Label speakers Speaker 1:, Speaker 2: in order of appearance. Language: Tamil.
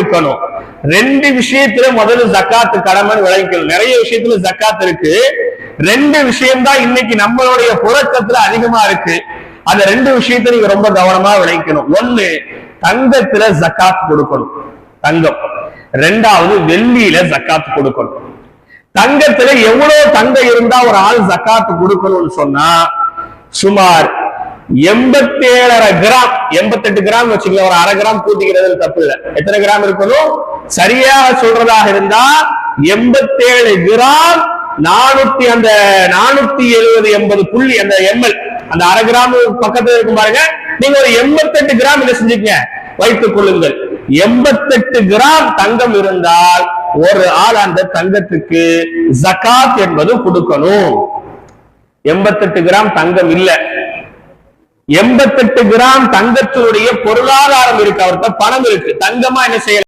Speaker 1: இருக்கணும். ரெண்டு விஷயத்துல முதல்ல ஜக்காத்து கடமைன்னு விளங்கிக்கணும். நிறைய விஷயத்துல ஜக்காத் இருக்கு, ரெண்டு விஷயம்தான் இன்னைக்கு நம்மளுடைய புழக்கத்துல அதிகமா இருக்கு. அந்த ரெண்டு விஷயத்தை நீங்க ரொம்ப கவனமா விளங்கிக்கணும். ஒண்ணு, தங்கத்துல ஜக்காத் கொடுக்கணும், தங்கம். ரெண்டாவது, வெள்ளியில ஜக்காத் கொடுக்கணும். தங்கத்துல எவ்வளவு தங்கம் இருந்தா ஒரு ஆள் ஜக்காத்து கொடுக்கணும்னு சொன்னா, சுமார் 87.5 கிராம், 88 கிராம் வச்சுக்கலாம், ஒரு 1/2 கிராம் கூட்டிக்கிறது தப்பு இல்லை. எத்தனை கிராம் இருக்கணும்? சரியாக சொல்றதாக இருந்தா 87 கிராம் 470 புள்ளி அந்த எம்எல், அந்த 1/2 கிராம் பக்கத்துல இருக்கும் பாருங்க. நீங்க ஒரு 88 கிராம் இதை செஞ்சுக்கங்க, வைத்துக் கொள்ளுங்கள். 88 கிராம் தங்கம் இருந்தால் ஒரு ஆள் அந்த தங்கத்துக்கு ஜகாத் என்பது கொடுக்கணும். 88 கிராம் தங்கம் இல்ல, 88 கிராம் தங்கத்தினுடைய பொருளாதாரம் இருக்கு, அவர்கிட்ட பணம் இருக்கு, தங்கமா என்ன செய்யலாம்?